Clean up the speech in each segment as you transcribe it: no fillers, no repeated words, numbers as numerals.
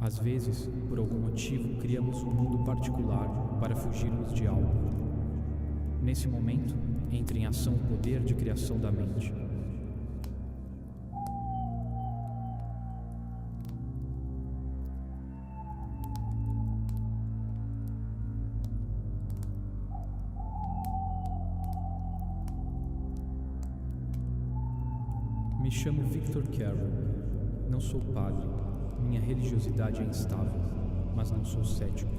Às vezes, por algum motivo, criamos um mundo particular para fugirmos de algo. Nesse momento, entra em ação o poder de criação da mente. Me chamo Victor Carroll. Não sou padre. Minha religiosidade é instável, mas não sou cético.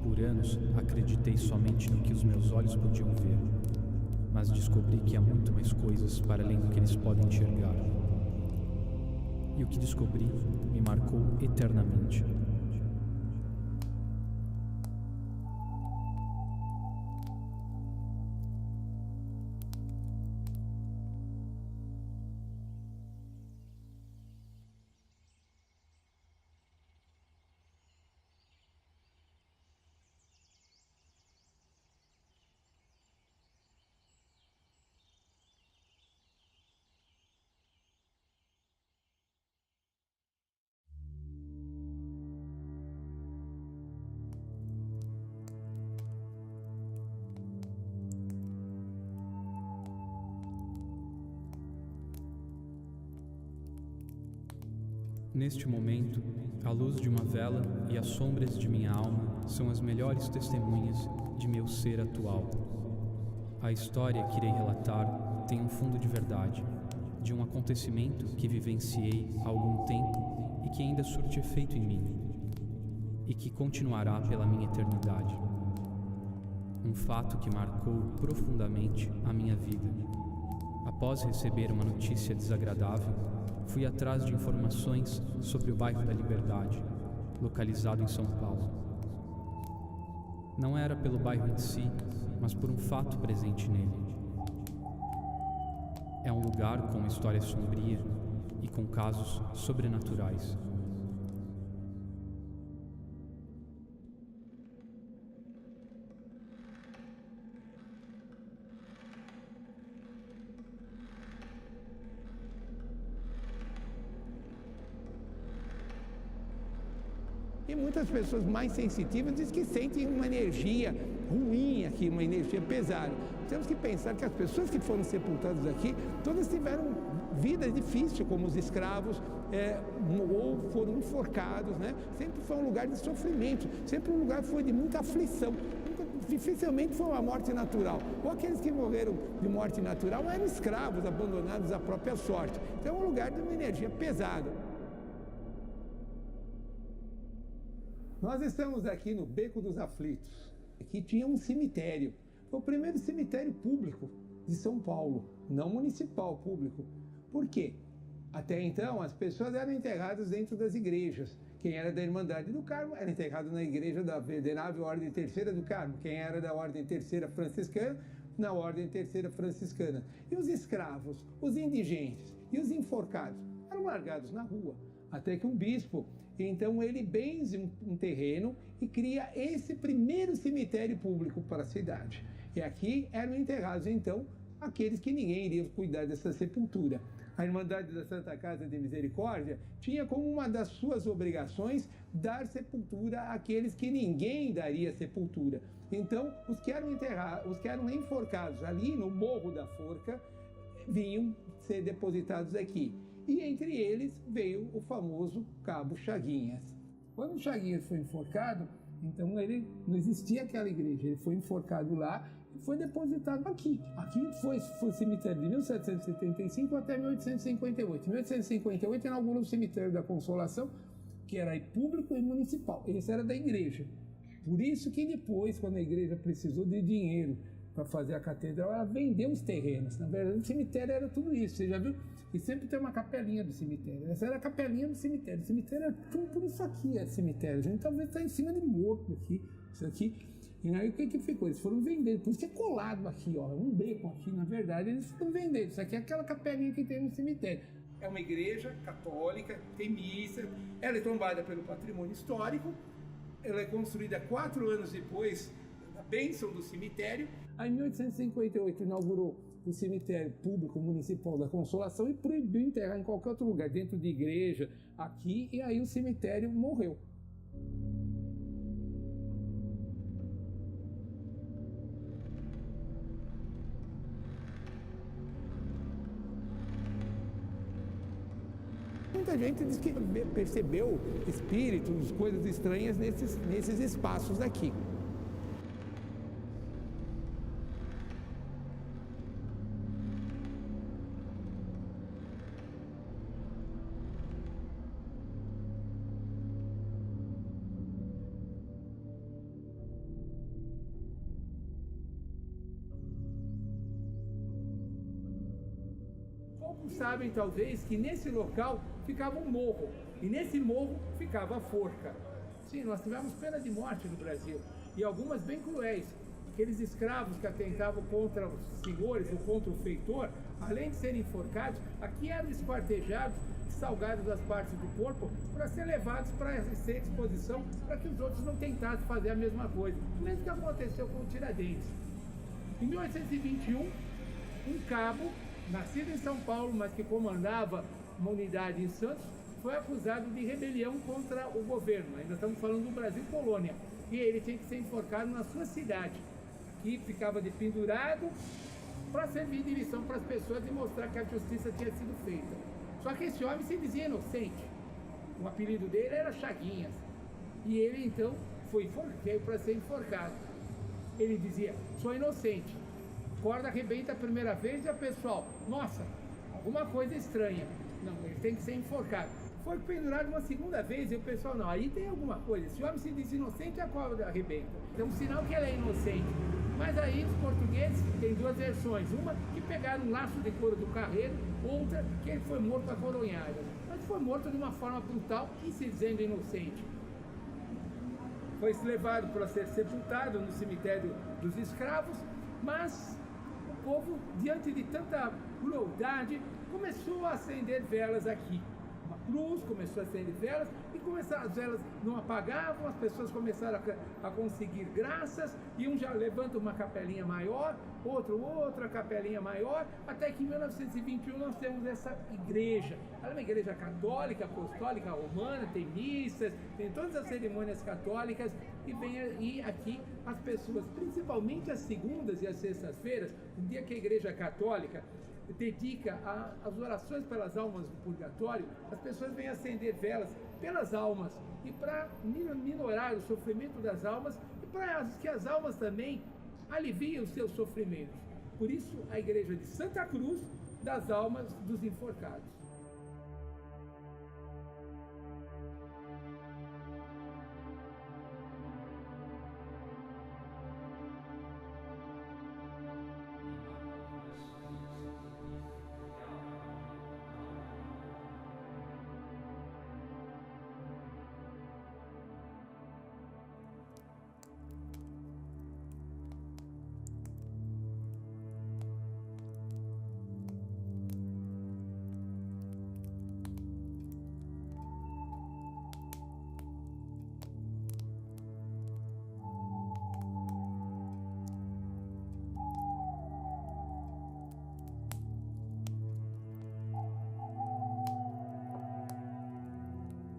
Por anos, acreditei somente no que os meus olhos podiam ver, mas descobri que há muito mais coisas para além do que eles podem enxergar. E o que descobri me marcou eternamente. Neste momento, a luz de uma vela e as sombras de minha alma são as melhores testemunhas de meu ser atual. A história que irei relatar tem um fundo de verdade, de um acontecimento que vivenciei há algum tempo e que ainda surte efeito em mim, e que continuará pela minha eternidade. Um fato que marcou profundamente a minha vida. Após receber uma notícia desagradável, fui atrás de informações sobre o bairro da Liberdade, localizado em São Paulo. Não era pelo bairro em si, mas por um fato presente nele. É um lugar com uma história sombria e com casos sobrenaturais. E muitas pessoas mais sensitivas dizem que sentem uma energia ruim aqui, uma energia pesada. Temos que pensar que as pessoas que foram sepultadas aqui, todas tiveram vida difícil, como os escravos, ou foram enforcados, né? Sempre foi um lugar de sofrimento, sempre um lugar foi de muita aflição. Dificilmente foi uma morte natural. Ou aqueles que morreram de morte natural eram escravos, abandonados à própria sorte. Então é um lugar de uma energia pesada. Nós estamos aqui no Beco dos Aflitos. Aqui tinha um cemitério. Foi o primeiro cemitério público de São Paulo, não municipal, público. Por quê? Até então, as pessoas eram enterradas dentro das igrejas. Quem era da Irmandade do Carmo era enterrado na igreja da Venerável Ordem Terceira do Carmo. Quem era da Ordem Terceira Franciscana, na Ordem Terceira Franciscana. E os escravos, os indigentes e os enforcados eram largados na rua. Até que um bispo, então ele benze um terreno e cria esse primeiro cemitério público para a cidade. E aqui eram enterrados, então, aqueles que ninguém iria cuidar dessa sepultura. A Irmandade da Santa Casa de Misericórdia tinha como uma das suas obrigações dar sepultura àqueles que ninguém daria sepultura. Então, os que eram enterrados, os que eram enforcados ali no Morro da Forca, vinham ser depositados aqui. E entre eles veio o famoso Cabo Chaguinhas. Quando o Chaguinhas foi enforcado, então ele não existia aquela igreja, ele foi enforcado lá e foi depositado aqui. Aqui foi o cemitério de 1775 até 1858. Em 1858 inaugurou o cemitério da Consolação, que era público e municipal. Esse era da igreja. Por isso que depois, quando a igreja precisou de dinheiro para fazer a catedral, ela vendeu os terrenos. Na verdade, o cemitério era tudo isso, você já viu? E sempre tem uma capelinha do cemitério. Essa era a capelinha do cemitério. O cemitério era tudo por isso aqui, é cemitério. A gente talvez está em cima de morto aqui, isso aqui. E aí o que ficou? Eles foram vendendo. Por isso que é colado aqui, ó, um beco aqui, na verdade, eles foram vendendo. Isso aqui é aquela capelinha que tem no cemitério. É uma igreja católica, tem missa, ela é tombada pelo patrimônio histórico, ela é construída 4 anos depois da bênção do cemitério. Aí em 1858 inaugurou o cemitério público municipal da Consolação e proibiu enterrar em qualquer outro lugar, dentro de igreja, aqui, e aí o cemitério morreu. Muita gente diz que percebeu espíritos, coisas estranhas nesses espaços aqui. Poucos sabem, talvez, que nesse local ficava um morro, e nesse morro ficava a forca. Sim, nós tivemos pena de morte no Brasil, e algumas bem cruéis. Aqueles escravos que atentavam contra os senhores ou contra o feitor, além de serem enforcados, aqui eram esquartejados, salgados as partes do corpo, para ser levados para ser exposição, para que os outros não tentassem fazer a mesma coisa. O mesmo que aconteceu com o Tiradentes. Em 1821, um cabo, nascido em São Paulo, mas que comandava uma unidade em Santos, foi acusado de rebelião contra o governo. Ainda estamos falando do Brasil colônia. E ele tinha que ser enforcado na sua cidade, que ficava de pendurado para servir de lição para as pessoas e mostrar que a justiça tinha sido feita. Só que esse homem se dizia inocente. O apelido dele era Chaguinhas. E ele então veio para ser enforcado. Ele dizia: sou inocente. Corda arrebenta a primeira vez e o pessoal: nossa, alguma coisa estranha. Não, ele tem que ser enforcado. Foi pendurado uma segunda vez e o pessoal: não, aí tem alguma coisa. Se o homem se diz inocente, a corda arrebenta. Então, sinal que ele é inocente. Mas aí os portugueses têm duas versões. Uma que pegaram um laço de couro do carreiro, outra que ele foi morto a coronhada. Mas foi morto de uma forma brutal e se dizendo inocente. Foi levado para ser sepultado no cemitério dos escravos, mas o povo, diante de tanta crueldade, começou a acender velas aqui. Uma cruz, começou a acender velas, e as velas não apagavam, as pessoas começaram a conseguir graças, e um já levanta uma capelinha maior, outra capelinha maior, até que em 1921 nós temos essa igreja. Ela é uma igreja católica, apostólica, romana, tem missas, tem todas as cerimônias católicas, e aqui as pessoas, principalmente as segundas e as sextas-feiras, um dia que a igreja católica dedica as orações pelas almas do purgatório, as pessoas vêm acender velas pelas almas e para minorar o sofrimento das almas e para que as almas também aliviem os seus sofrimentos. Por isso, a igreja de Santa Cruz das Almas dos Enforcados.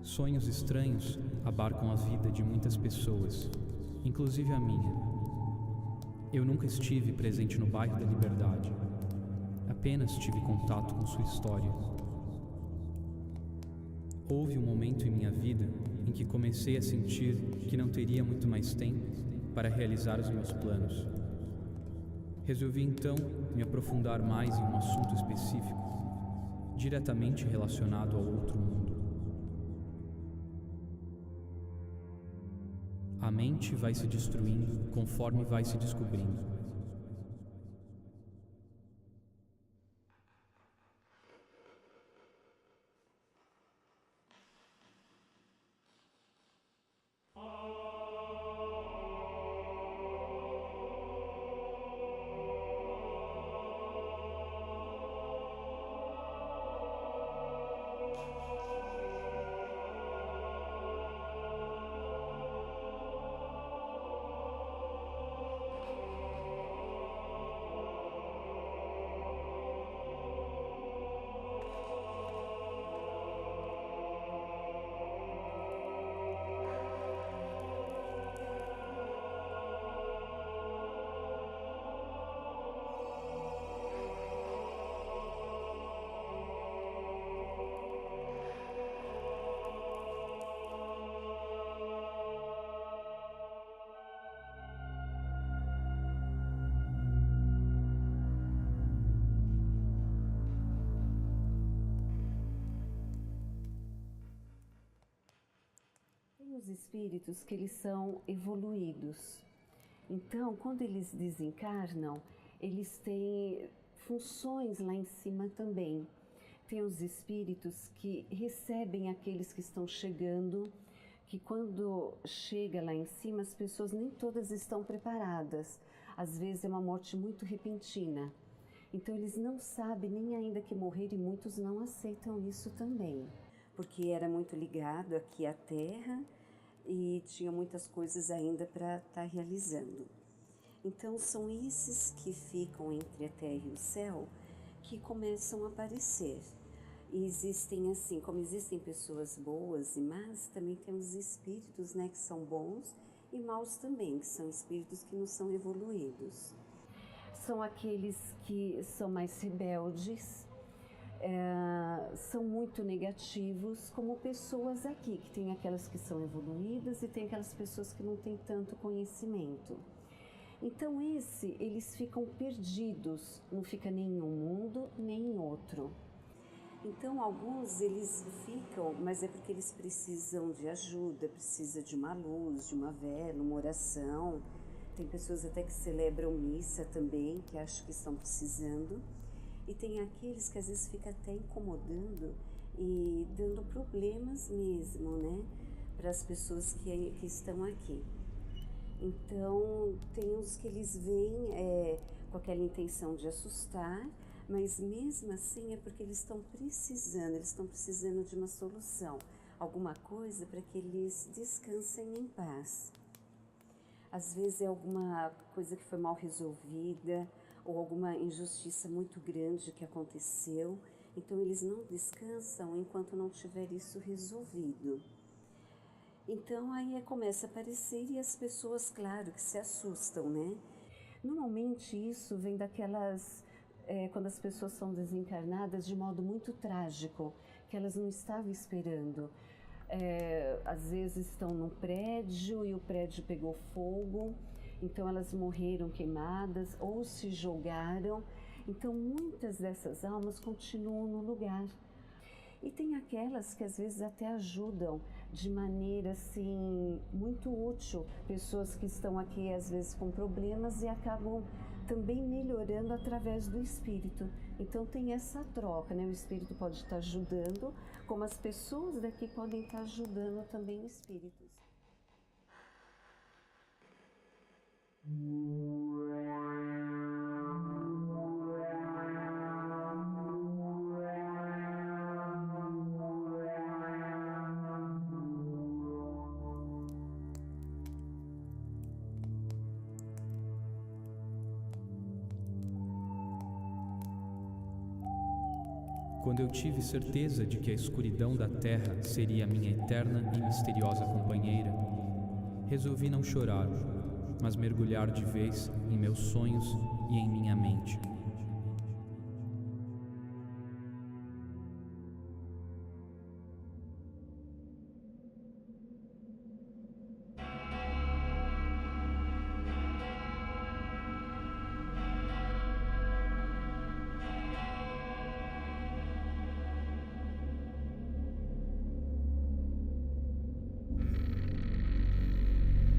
Sonhos estranhos abarcam a vida de muitas pessoas, inclusive a minha. Eu nunca estive presente no bairro da Liberdade, apenas tive contato com sua história. Houve um momento em minha vida em que comecei a sentir que não teria muito mais tempo para realizar os meus planos. Resolvi então me aprofundar mais em um assunto específico, diretamente relacionado ao outro mundo. A mente vai se destruindo conforme vai se descobrindo. uns espíritos que eles são evoluídos. Então, quando eles desencarnam, eles têm funções lá em cima também. Tem os espíritos que recebem aqueles que estão chegando, que quando chega lá em cima, as pessoas nem todas estão preparadas. Às vezes é uma morte muito repentina. Então eles não sabem nem ainda que morrer e muitos não aceitam isso também. Porque era muito ligado aqui à Terra e tinha muitas coisas ainda para estar realizando. Então são esses que ficam entre a Terra e o céu que começam a aparecer. E existem assim, como existem pessoas boas e más, também temos espíritos, né, que são bons e maus também, que são espíritos que não são evoluídos. São aqueles que são mais rebeldes, são muito negativos, como pessoas aqui, que tem aquelas que são evoluídas e tem aquelas pessoas que não têm tanto conhecimento. Então eles ficam perdidos, não fica nem em um mundo, nem em outro. Então alguns eles ficam, mas é porque eles precisam de ajuda, precisa de uma luz, de uma vela, uma oração. Tem pessoas até que celebram missa também, que acham que estão precisando. E tem aqueles que às vezes ficam até incomodando e dando problemas mesmo, né, para as pessoas que estão aqui. Então, tem uns que eles vêm com aquela intenção de assustar, mas mesmo assim é porque eles estão precisando de uma solução, alguma coisa para que eles descansem em paz. Às vezes é alguma coisa que foi mal resolvida ou alguma injustiça muito grande que aconteceu, então eles não descansam enquanto não tiver isso resolvido. Então aí começa a aparecer e as pessoas, claro, que se assustam, né? Normalmente isso vem daquelas, quando as pessoas são desencarnadas de modo muito trágico, que elas não estavam esperando. Às vezes estão num prédio e o prédio pegou fogo, então elas morreram queimadas ou se jogaram. Então muitas dessas almas continuam no lugar. E tem aquelas que às vezes até ajudam de maneira assim muito útil, pessoas que estão aqui às vezes com problemas e acabam também melhorando através do espírito. Então tem essa troca, né? O espírito pode estar ajudando, como as pessoas daqui podem estar ajudando também espíritos. Quando eu tive certeza de que a escuridão da terra seria minha eterna e misteriosa companheira, resolvi não chorar, mas mergulhar de vez em meus sonhos e em minha mente.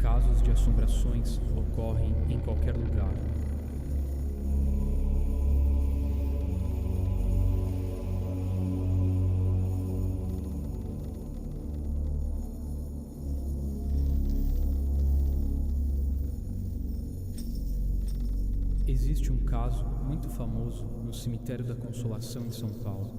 Casos de assombrações ocorrem em qualquer lugar. Existe um caso muito famoso no Cemitério da Consolação em São Paulo.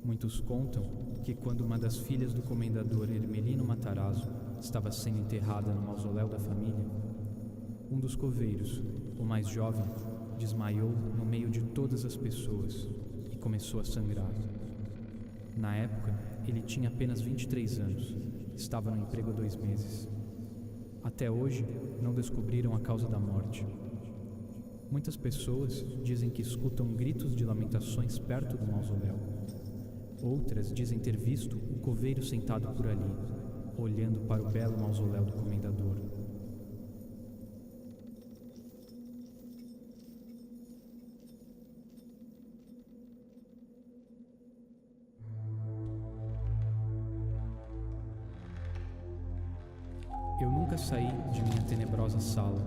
Muitos contam que quando uma das filhas do comendador Hermelino Matarazzo estava sendo enterrada no mausoléu da família, um dos coveiros, o mais jovem, desmaiou no meio de todas as pessoas e começou a sangrar. Na época, ele tinha apenas 23 anos, estava no emprego há 2 meses. Até hoje, não descobriram a causa da morte. Muitas pessoas dizem que escutam gritos de lamentações perto do mausoléu. Outras dizem ter visto o coveiro sentado por ali, olhando para o belo mausoléu do comendador. nunca saí de minha tenebrosa sala.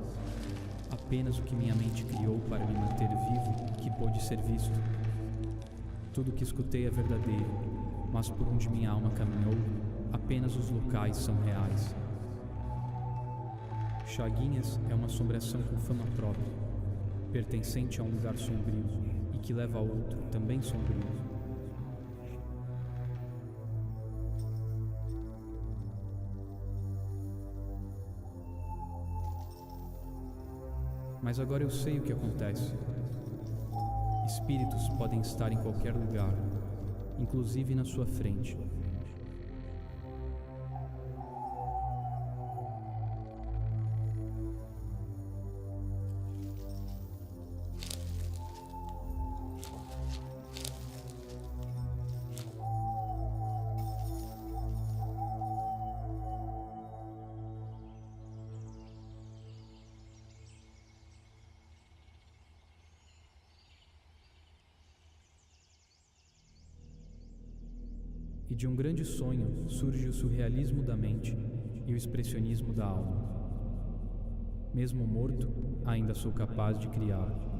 Apenas o que minha mente criou para me manter vivo que pôde ser visto. Tudo o que escutei é verdadeiro, mas por onde minha alma caminhou, apenas os locais são reais. Chaguinhas é uma assombração com fama própria, pertencente a um lugar sombrio e que leva a outro, também sombrio. Mas agora eu sei o que acontece. Espíritos podem estar em qualquer lugar, inclusive na sua frente. E de um grande sonho surge o surrealismo da mente e o expressionismo da alma. Mesmo morto, ainda sou capaz de criar.